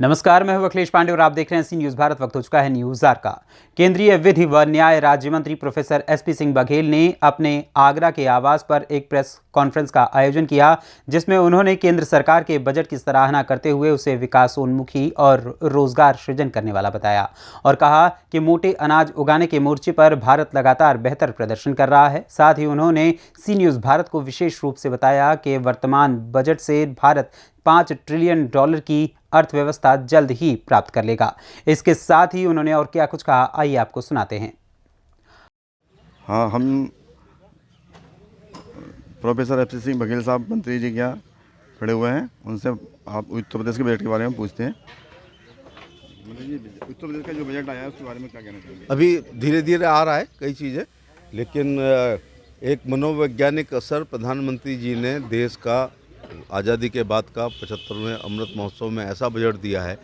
नमस्कार, मैं हूं अखिलेश पांडे और आप देख रहे हैं सी न्यूज़ भारत। वक्त हो चुका है न्यूज़ आर का। केंद्रीय विधि व न्याय राज्य मंत्री प्रोफेसर एसपी सिंह बघेल ने अपने आगरा के आवास पर एक प्रेस कॉन्फ्रेंस का आयोजन किया, जिसमें उन्होंने केंद्र सरकार के बजट की सराहना करते हुए उसे विकासोन्मुखी और रोजगार सृजन करने वाला बताया और कहा कि मोटे अनाज उगाने के मोर्चे पर भारत लगातार बेहतर प्रदर्शन कर रहा है। साथ ही उन्होंने सी न्यूज़ भारत को विशेष रूप से बताया कि वर्तमान बजट से भारत $5 ट्रिलियन की अर्थव्यवस्था जल्द ही प्राप्त कर लेगा। इसके साथ ही उन्होंने और क्या कुछ कहा, आइए आपको सुनाते हैं। हाँ, हम प्रोफेसर एसपी सिंह बघेल साहब मंत्री जी के यहाँ खड़े हुए हैं। उनसे आप उत्तर प्रदेश के बजट के बारे में पूछते हैं। मंत्री जी, उत्तर प्रदेश का जो बजट आया है उसके बारे में क्या कहना चाहेंगे? अभी धीरे धीरे आ रहा है कई चीज़ें, लेकिन एक मनोवैज्ञानिक असर प्रधानमंत्री जी ने देश का आज़ादी के बाद का 75वें अमृत महोत्सव में ऐसा बजट दिया है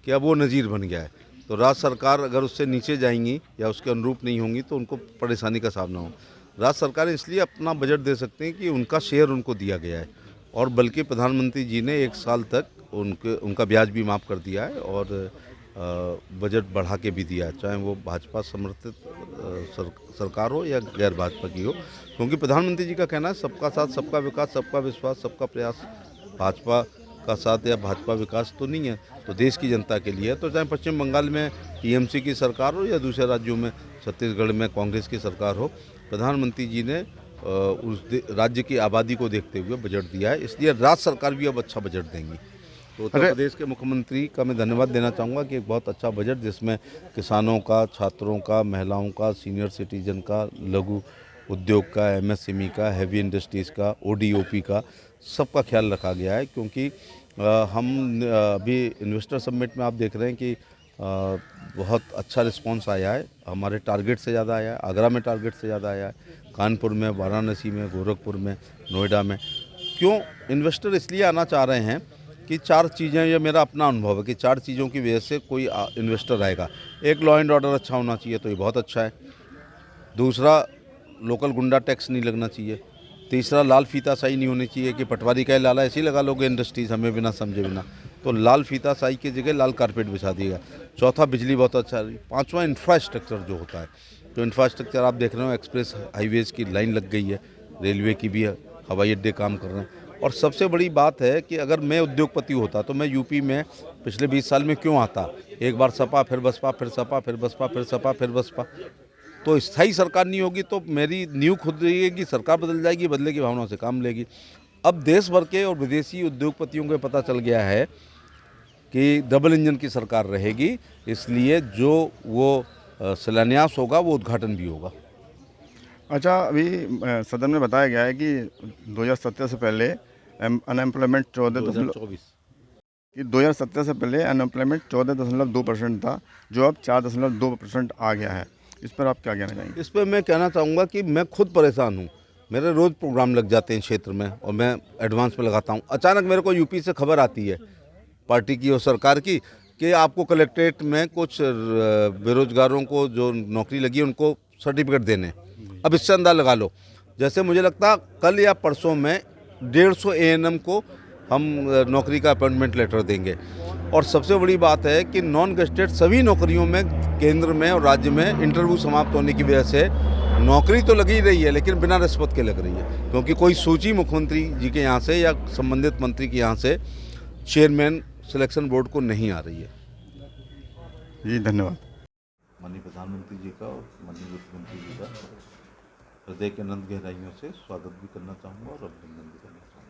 कि अब वो नज़ीर बन गया है। तो राज्य सरकार अगर उससे नीचे जाएंगी या उसके अनुरूप नहीं होंगी तो उनको परेशानी का सामना हो। राज्य सरकारें इसलिए अपना बजट दे सकते हैं कि उनका शेयर उनको दिया गया है, और बल्कि प्रधानमंत्री जी ने 1 साल तक उनका ब्याज भी माफ़ कर दिया है और बजट बढ़ा के भी दिया है, चाहे वो भाजपा समर्थित सरकार हो या गैर भाजपा की हो, क्योंकि प्रधानमंत्री जी का कहना है सबका साथ, सबका विकास, सबका विश्वास, सबका प्रयास। भाजपा का साथ या भाजपा विकास तो नहीं है, तो देश की जनता के लिए है। तो चाहे पश्चिम बंगाल में टीएमसी की सरकार हो या दूसरे राज्यों में छत्तीसगढ़ में कांग्रेस की सरकार हो, प्रधानमंत्री जी ने उस राज्य की आबादी को देखते हुए बजट दिया है, इसलिए राज्य सरकार भी अब अच्छा बजट देंगी। तो उत्तर प्रदेश के मुख्यमंत्री का मैं धन्यवाद देना चाहूँगा कि एक बहुत अच्छा बजट, जिसमें किसानों का, छात्रों का, महिलाओं का, सीनियर सिटीजन का, लघु उद्योग का, एमएसएमई का, हैवी इंडस्ट्रीज़ का, ओडीओपी का, सबका ख्याल रखा गया है। क्योंकि हम अभी इन्वेस्टर समिट में आप देख रहे हैं कि बहुत अच्छा रिस्पांस आया है, हमारे टारगेट से ज़्यादा आया है। आगरा में टारगेट से ज़्यादा आया है, कानपुर में, वाराणसी में, गोरखपुर में, नोएडा में। क्यों इन्वेस्टर इसलिए आना चाह रहे हैं कि 4 चीज़ें, ये मेरा अपना अनुभव है कि 4 चीज़ों की वजह से कोई इन्वेस्टर आएगा। एक, लॉ एंड ऑर्डर अच्छा होना चाहिए, तो ये बहुत अच्छा है। दूसरा, लोकल गुंडा टैक्स नहीं लगना चाहिए। तीसरा, लाल फीताशाही नहीं होनी चाहिए कि पटवारी का लाला ऐसे ही लगा लोगे इंडस्ट्रीज हमें बिना समझे बिना, तो लाल फीताशाही की जगह लाल कारपेट बिछा दिएगा। चौथा, बिजली बहुत अच्छा है। पाँचवा, इंफ्रास्ट्रक्चर जो होता है, तो इंफ्रास्ट्रक्चर आप देख रहे हो, एक्सप्रेस हाईवेज़ की लाइन लग गई है, रेलवे की भी, हवाई अड्डे काम कर रहे हैं। और सबसे बड़ी बात है कि अगर मैं उद्योगपति होता तो मैं यूपी में पिछले 20 साल में क्यों आता? एक बार सपा, फिर बसपा, फिर सपा, फिर बसपा, फिर सपा, फिर बसपा। तो स्थायी सरकार नहीं होगी तो मेरी नींव खुद रहेगी, सरकार बदल जाएगी, बदले की भावना से काम लेगी। अब देश भर के और विदेशी उद्योगपतियों को पता चल गया है कि डबल इंजन की सरकार रहेगी, इसलिए जो वो शिलान्यास होगा वो उद्घाटन भी होगा। अच्छा, अभी सदन में बताया गया है कि 2017 से पहले अनएम्प्लॉयमेंट 14.2% था, जो अब 4.2% आ गया है। इस पर आप क्या कहना चाहेंगे? इस पर मैं कहना चाहूँगा कि मैं खुद परेशान हूँ। मेरे रोज़ प्रोग्राम लग जाते हैं क्षेत्र में और मैं एडवांस में लगाता हूँ। अचानक मेरे को यूपी से खबर आती है पार्टी की और सरकार की कि आपको कलेक्ट्रेट में कुछ बेरोजगारों को जो नौकरी लगी है उनको सर्टिफिकेट देने। अब इससे अंदाज़ा लगा लो, जैसे मुझे लगता कल या परसों में 150 एएनएम को हम नौकरी का अपॉइंटमेंट लेटर देंगे। और सबसे बड़ी बात है कि नॉन गेस्टेड सभी नौकरियों में केंद्र में और राज्य में इंटरव्यू समाप्त होने की वजह से नौकरी तो लगी रही है, लेकिन बिना रिश्वत के लग रही है, क्योंकि कोई सूची मुख्यमंत्री जी के यहाँ से या संबंधित मंत्री के यहाँ से चेयरमैन सिलेक्शन बोर्ड को नहीं आ रही है। जी, धन्यवाद। माननीय प्रधानमंत्री जी का और माननीय मुख्यमंत्री जी का हृदय के अनंत गहराइयों से स्वागत भी करना चाहूँगा और अभिनंदन भी करना चाहूँगा।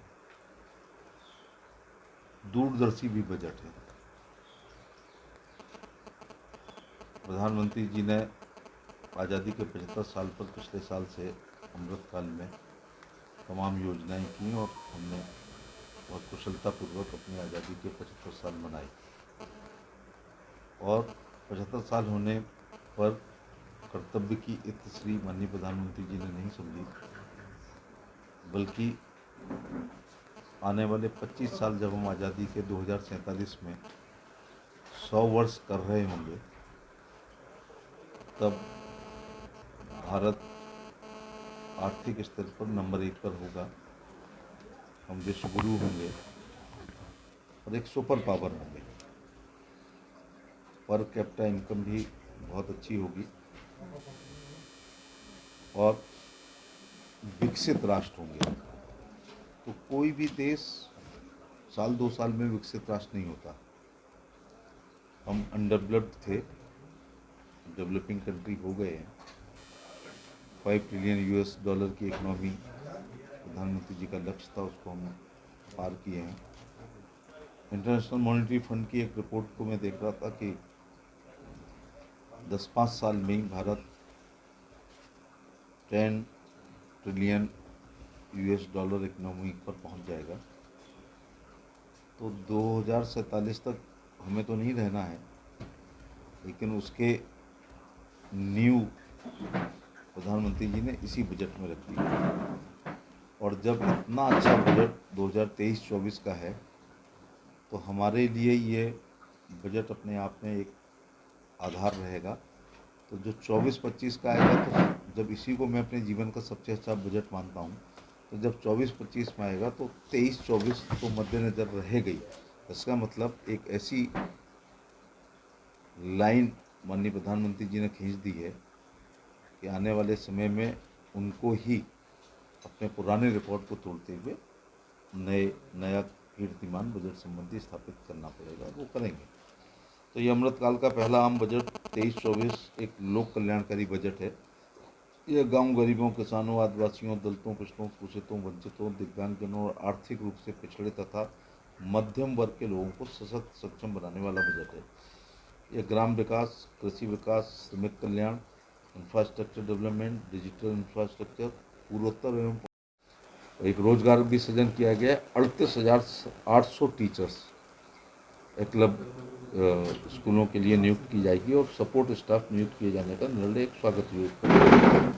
दूरदर्शी भी बजट है। प्रधानमंत्री जी ने आज़ादी के 75 साल पर पिछले साल से अमृतकाल में तमाम योजनाएं की और हमने बहुत कुशलतापूर्वक अपनी आज़ादी के 75 साल मनाए। और 75 साल होने पर कर्तव्य की इतश्री माननीय प्रधानमंत्री जी ने नहीं समझी, बल्कि आने वाले 25 साल जब हम आज़ादी के 2047 में 100 वर्ष कर रहे होंगे, तब भारत आर्थिक स्तर पर नंबर 1 पर होगा, हम विश्व गुरु होंगे और एक सुपर पावर होंगे। पर कैपिटा इनकम भी बहुत अच्छी होगी और विकसित राष्ट्र होंगे। तो कोई भी देश साल 2 साल में विकसित राष्ट्र नहीं होता। हम अनडेवलप्ड थे, डेवलपिंग कंट्री हो गए हैं। 5 ट्रिलियन यूएस डॉलर की इकोनॉमी प्रधानमंत्री जी का लक्ष्य था, उसको हम पार किए हैं। इंटरनेशनल मॉनेटरी फंड की एक रिपोर्ट को मैं देख रहा था कि 10-5 साल में ही Bharat 10 trillion US dollar economy पर पहुंच जाएगा। तो 2047 तक हमें तो नहीं रहना है, लेकिन उसके नींव प्रधानमंत्री जी ने इसी बजट में रखी है। और जब इतना अच्छा बजट 2023-24 का है, तो हमारे लिए ये बजट अपने आप में एक आधार रहेगा। तो जो 24-25 का आएगा, तो जब इसी को मैं अपने जीवन का सबसे अच्छा बजट मानता हूँ, तो जब 24-25 में आएगा तो 23-24 तो मद्देनज़र रहेगी। इसका मतलब एक ऐसी लाइन माननीय प्रधानमंत्री जी ने खींच दी है कि आने वाले समय में उनको ही अपने पुराने रिकॉर्ड को तोड़ते हुए नया कीर्तिमान बजट संबंधी स्थापित करना पड़ेगा, वो करेंगे। तो ये अमृतकाल का पहला आम बजट 23-24 एक लोक कल्याणकारी बजट है। यह गांव गरीबों, किसानों, आदिवासियों, दलितों, पिछड़ों, कुपोषितों, वंचितों, दिव्यांगजनों और आर्थिक रूप से पिछड़े तथा मध्यम वर्ग के लोगों को सशक्त सक्षम बनाने वाला बजट है। यह ग्राम विकास, कृषि विकास, श्रमिक कल्याण, इंफ्रास्ट्रक्चर डेवलपमेंट, डिजिटल इंफ्रास्ट्रक्चर, पूर्वोत्तर एवं एक रोजगार भी सृजन किया गया है। 38,800 टीचर्स एकलव्य स्कूलों के लिए नियुक्त की जाएगी और सपोर्ट स्टाफ नियुक्त किए जाने का निर्णय एक स्वागत योग्य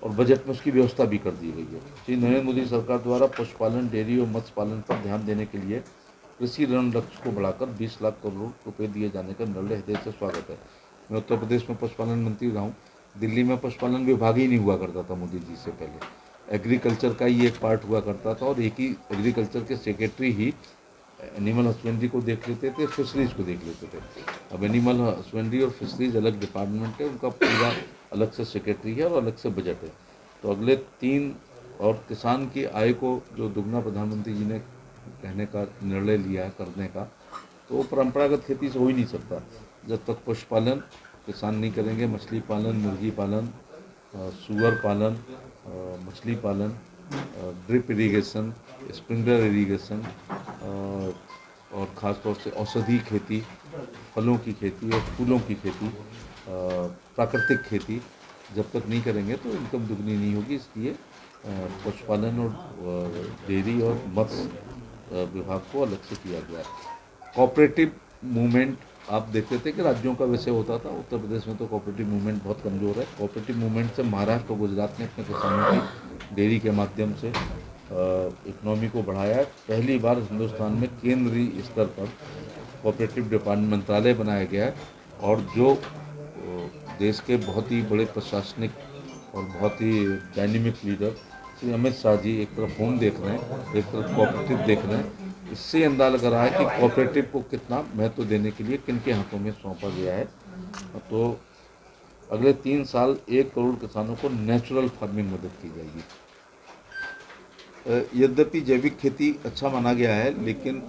और बजट में उसकी व्यवस्था भी कर दी गई है। श्री नरेंद्र मोदी सरकार द्वारा पशुपालन, डेयरी और मत्स्य पालन पर ध्यान देने के लिए कृषि ऋण लक्ष्य को बढ़ाकर 20 लाख करोड़ रुपए दिए जाने का निर्णय हृदय से स्वागत है। मैं उत्तर प्रदेश में पशुपालन मंत्री रहा हूँ। दिल्ली में पशुपालन विभाग ही नहीं हुआ करता था मोदी जी से पहले। एग्रीकल्चर का ही एक पार्ट हुआ करता था और एक ही एग्रीकल्चर के सेक्रेटरी ही एनिमल हस्बेंड्री को देख लेते थे, फिशरीज को देख लेते थे। अब एनिमल हस्बेंड्री और फिशरीज अलग डिपार्टमेंट है, उनका पूरा अलग से सेक्रेटरी है और अलग से बजट है। तो अगले 3 और किसान की आय को जो दुगना प्रधानमंत्री जी ने कहने का निर्णय लिया है करने का, तो वो परंपरागत खेती से हो ही नहीं सकता जब तक पशुपालन किसान नहीं करेंगे। मछली पालन, मुर्गी पालन, सुअर पालन, मछली पालन, ड्रिप इरिगेशन, स्प्रिंकलर इरिगेशन और ख़ास तौर से औषधि खेती, फलों की खेती और फूलों की खेती, प्राकृतिक खेती जब तक नहीं करेंगे तो इनकम दुगनी नहीं होगी। इसलिए पशुपालन और डेयरी और मत्स्य विभाग को अलग से किया गया है। कोऑपरेटिव मूवमेंट आप देखते थे कि राज्यों का विषय होता था। उत्तर प्रदेश में तो कोऑपरेटिव मूवमेंट बहुत कमज़ोर है। कोऑपरेटिव मूवमेंट से महाराष्ट्र और गुजरात ने अपने किसानों की डेयरी के माध्यम से इकोनॉमी को बढ़ाया है। पहली बार हिंदुस्तान में केंद्रीय स्तर पर कोऑपरेटिव डिपार्टमेंट मंत्रालय बनाया गया है और जो देश के बहुत ही बड़े प्रशासनिक और बहुत ही डायनेमिक लीडर श्री अमित शाह जी एक तरफ होम देख रहे हैं, एक तरफ कोऑपरेटिव देख रहे हैं। इससे अंदाजा लग रहा है कि कोऑपरेटिव को कितना महत्व देने के लिए किन के हाथों में सौंपा गया है। तो अगले 3 साल 1 करोड़ किसानों को नेचुरल फार्मिंग मदद की जाएगी। यद्यपि जैविक खेती अच्छा माना गया है, लेकिन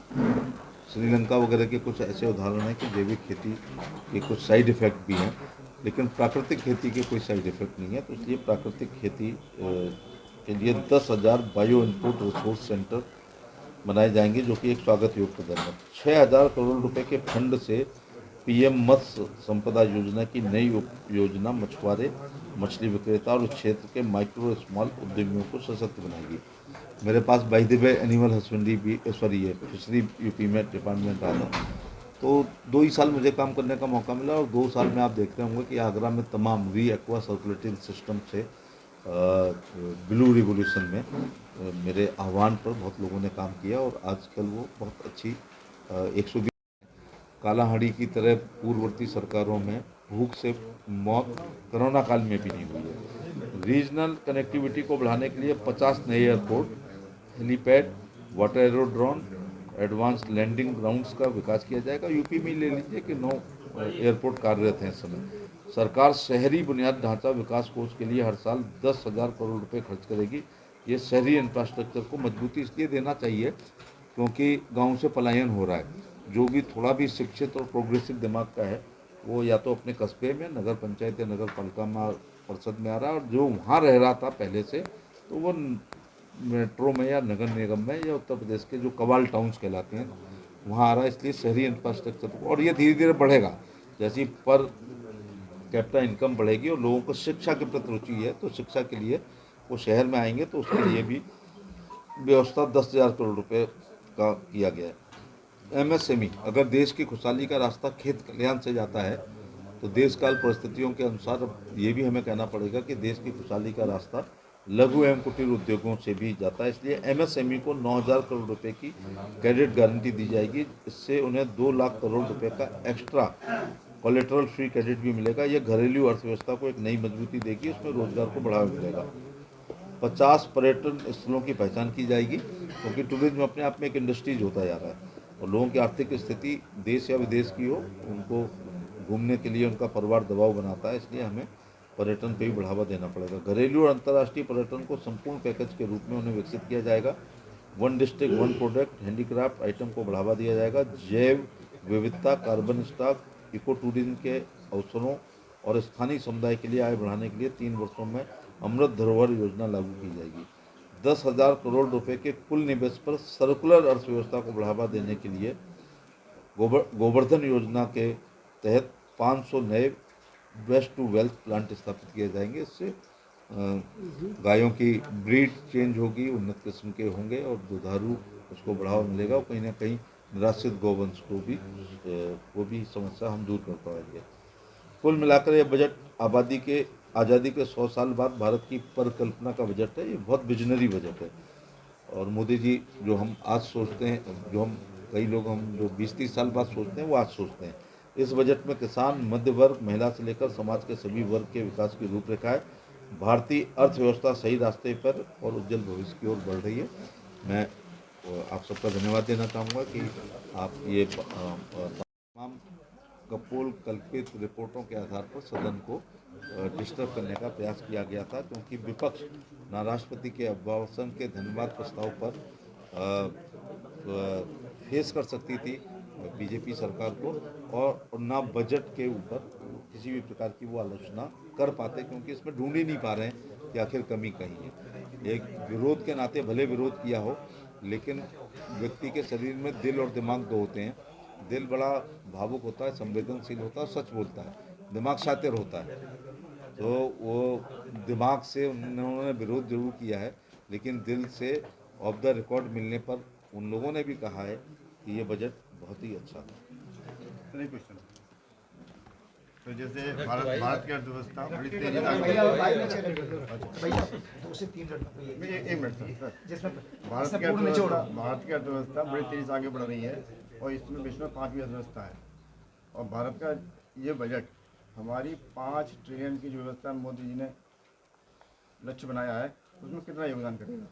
श्रीलंका वगैरह के कुछ ऐसे उदाहरण हैं कि जैविक खेती के कुछ साइड इफ़ेक्ट भी हैं, लेकिन प्राकृतिक खेती के कोई साइड इफ़ेक्ट नहीं है। तो इसलिए प्राकृतिक खेती के लिए 10,000 बायो इनपुट रिसोर्स सेंटर बनाए जाएंगे, जो कि एक स्वागत योग्य कदम है। 6,000 करोड़ रुपए के फंड से पीएम मत्स्य संपदा योजना की नई योजना मछुआरे, मछली विक्रेता और क्षेत्र के माइक्रो स्मॉल उद्यमियों को सशक्त बनाएगी। मेरे पास by the way animal husbandry भी ये फिशरी यूपी में डिपार्टमेंट आ था। तो 2 ही साल मुझे काम करने का मौका मिला और 2 साल में आप देख रहे होंगे कि आगरा में तमाम एक्वा सर्कुलेटिंग सिस्टम से ब्लू रिवोल्यूशन में मेरे आह्वान पर बहुत लोगों ने काम किया और आजकल वो बहुत अच्छी 120 कालाहांडी की तरह पूर्ववर्ती सरकारों में भूख से मौत कोरोना काल में भी नहीं हुई है। रीजनल कनेक्टिविटी को बढ़ाने के लिए 50 नए airport, helipad, water aerodrome, advance landing grounds का विकास किया जाएगा। यूपी में ले लीजिए कि 9 एयरपोर्ट कार्यरत हैं इस समय। सरकार शहरी बुनियादी ढांचा विकास कोष के लिए हर साल 10,000 करोड़ रुपए खर्च करेगी। ये शहरी इंफ्रास्ट्रक्चर को मजबूती इसलिए देना चाहिए क्योंकि गांव से पलायन हो रहा है। जो भी थोड़ा भी शिक्षित और प्रोग्रेसिव दिमाग का है वो या तो अपने कस्बे में नगर पंचायत या नगर पालिका में परिषद में आ रहा है, और जो वहाँ रह रहा था पहले से तो वो मेट्रो में या नगर निगम में या उत्तर प्रदेश के जो कवाल टाउन्स कहलाते हैं वहाँ आ रहा है। इसलिए शहरी इंफ्रास्ट्रक्चर और ये धीरे धीरे बढ़ेगा जैसी पर कैपिटा इनकम बढ़ेगी और लोगों को शिक्षा के प्रति रुचि है तो शिक्षा के लिए वो शहर में आएंगे, तो उसके लिए भी व्यवस्था 10,000 करोड़ रुपए का किया गया है। एमएसएमई, अगर देश की खुशहाली का रास्ता खेत कल्याण से जाता है तो देश काल परिस्थितियों के अनुसार अब ये भी हमें कहना पड़ेगा कि देश की खुशहाली का रास्ता लघु एवं कुटीर उद्योगों से भी जाता है। इसलिए एमएसएमई को 9,000 करोड़ रुपए की क्रेडिट गारंटी दी जाएगी। इससे उन्हें 2 लाख करोड़ रुपए का एक्स्ट्रा कोलेटरल फ्री क्रेडिट भी मिलेगा। यह घरेलू अर्थव्यवस्था को एक नई मजबूती देगी, उसमें रोजगार को बढ़ावा मिलेगा। 50 पर्यटन स्थलों की पहचान की जाएगी क्योंकि टूरिज्म अपने आप में एक इंडस्ट्रीज होता जा रहा है और लोगों की आर्थिक स्थिति देश या विदेश की हो, उनको घूमने के लिए उनका परिवार दबाव बनाता है, इसलिए हमें पर्यटन पे भी बढ़ावा देना पड़ेगा। घरेलू और अंतर्राष्ट्रीय पर्यटन को संपूर्ण पैकेज के रूप में उन्हें विकसित किया जाएगा। One district one product handicraft item को बढ़ावा दिया जाएगा। जैव विविधता, कार्बन स्टॉक, इको टूरिज्म के अवसरों और स्थानीय समुदाय के लिए आय बढ़ाने के लिए 3 वर्षों में अमृत धरोहर योजना लागू की जाएगी। 10,000 करोड़ रुपए के कुल निवेश पर सर्कुलर अर्थव्यवस्था को बढ़ावा देने के लिए गोवर्धन योजना के तहत 500 नए वेस्ट टू वेल्थ प्लांट स्थापित किए जाएंगे। इससे गायों की ब्रीड चेंज होगी, उन्नत किस्म के होंगे और दुधारू उसको बढ़ावा मिलेगा और कहीं ना कहीं निराश्रित गौवंश को भी वो भी समस्या हम दूर कर पाएंगे। कुल मिलाकर यह बजट आज़ादी के 100 साल बाद भारत की परिकल्पना का बजट है। ये बहुत विजनरी बजट है और मोदी जी जो हम आज सोचते हैं, जो हम कई लोग हम जो 20-30 साल बाद सोचते हैं वो आज सोचते हैं। इस बजट में किसान, मध्य वर्ग, महिला से लेकर समाज के सभी वर्ग के विकास की रूपरेखा है। भारतीय अर्थव्यवस्था सही रास्ते पर और उज्जवल भविष्य की ओर बढ़ रही है। मैं आप सबका धन्यवाद देना चाहूँगा कि आप ये तमाम कपोल कल्पित रिपोर्टों के आधार पर सदन को डिस्टर्ब करने का प्रयास किया गया था, क्योंकि विपक्ष ना राष्ट्रपति के अभिभाषण के धन्यवाद प्रस्ताव पर फेस कर सकती थी बीजेपी सरकार को और ना बजट के ऊपर किसी भी प्रकार की वो आलोचना कर पाते, क्योंकि इसमें ढूंढ ही नहीं पा रहे हैं कि आखिर कमी कहीं है। एक विरोध के नाते भले विरोध किया हो, लेकिन व्यक्ति के शरीर में दिल और दिमाग दो होते हैं। दिल बड़ा भावुक होता है, संवेदनशील होता है, सच बोलता है, दिमाग शातिर होता है। तो वो दिमाग से उन्होंने विरोध जरूर किया है, लेकिन दिल से ऑफ द रिकॉर्ड मिलने पर उन लोगों ने भी कहा है कि ये बजट बहुत ही अच्छा है। नहीं क्वेश्चन। तो जैसे भारत की अर्थव्यवस्था बड़ी तेजी से आगे एक मिनट सर, भारत की अर्थव्यवस्था बड़ी तेजी से आगे बढ़ रही है और इसमें विश्व में 5वीं अर्थव्यवस्था है और भारत का ये बजट हमारी 5 ट्रिलियन की जो व्यवस्था मोदी जी ने लक्ष्य बनाया है उसमें कितना योगदान करेगा?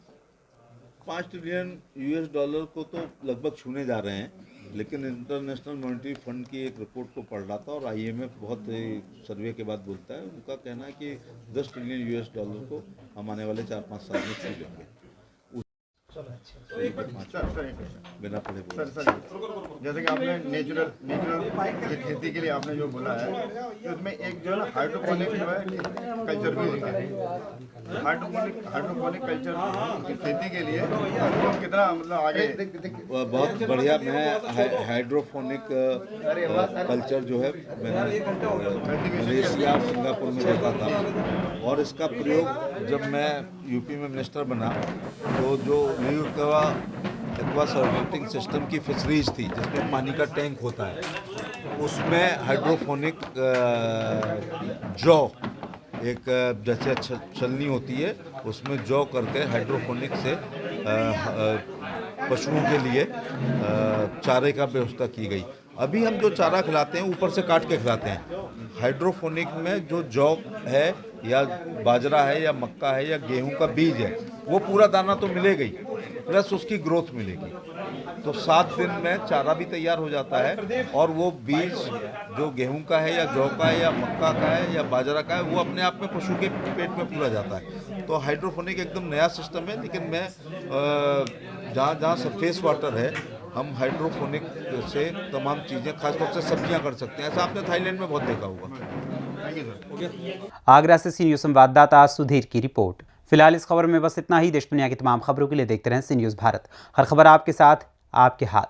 5 ट्रिलियन US डॉलर को तो लगभग छूने जा रहे हैं, लेकिन इंटरनेशनल मॉनेटरी फंड की एक रिपोर्ट को पढ़ रहा था और IMF बहुत सर्वे के बाद बोलता है, उनका कहना है कि 10 ट्रिलियन US डॉलर को हम आने वाले 4-5 साल में छू लेंगे। बिना पढ़े सर जैसे कि आपने नेचुरल खेती के लिए आपने जो बोला है कि उसमें एक जो है ना हाइड्रोपोनिक जो है कल्चर भी होता है। हाइड्रोपोनिक कल्चर की खेती के लिए हम कितना मतलब आगे बहुत बढ़िया। मैं हाइड्रोपोनिक कल्चर जो है मैंने मलेशिया और सिंगापुर में देखा था और इसका प्रयोग जब मैं यूपी में मिनिस्टर बना तो जो एक्वा सर्वेटिंग सिस्टम की फिशरीज थी जिसमें पानी का टैंक होता है, उसमें हाइड्रोफोनिक जौ एक जैसे छलनी होती है उसमें जौ करके हाइड्रोफोनिक से पशुओं के लिए चारे का व्यवस्था की गई। अभी हम जो चारा खिलाते हैं ऊपर से काट के खिलाते हैं। हाइड्रोफोनिक में जो जौ है या बाजरा है या मक्का है या गेहूं का बीज है वो पूरा दाना तो मिलेगा ही, प्लस उसकी ग्रोथ मिलेगी। तो 7 दिन में चारा भी तैयार हो जाता है और वो बीज जो गेहूं का है या जौ का है या मक्का का है या बाजरा का है वो अपने आप में पशु के पेट में पूरा जाता है। तो हाइड्रोपोनिक एकदम नया सिस्टम है, लेकिन मैं जहाँ जहाँ सरफेस वाटर है हम हाइड्रोपोनिक से तमाम चीज़ें खासतौर से सब्जियां कर सकते हैं। ऐसा आपने थाईलैंड में बहुत देखा होगा। आगरा से सी न्यूज़ संवाददाता सुधीर की रिपोर्ट। फिलहाल इस खबर में बस इतना ही। देश दुनिया की तमाम खबरों के लिए देखते रहें सी न्यूज़ भारत। हर खबर आपके साथ, आपके हाथ।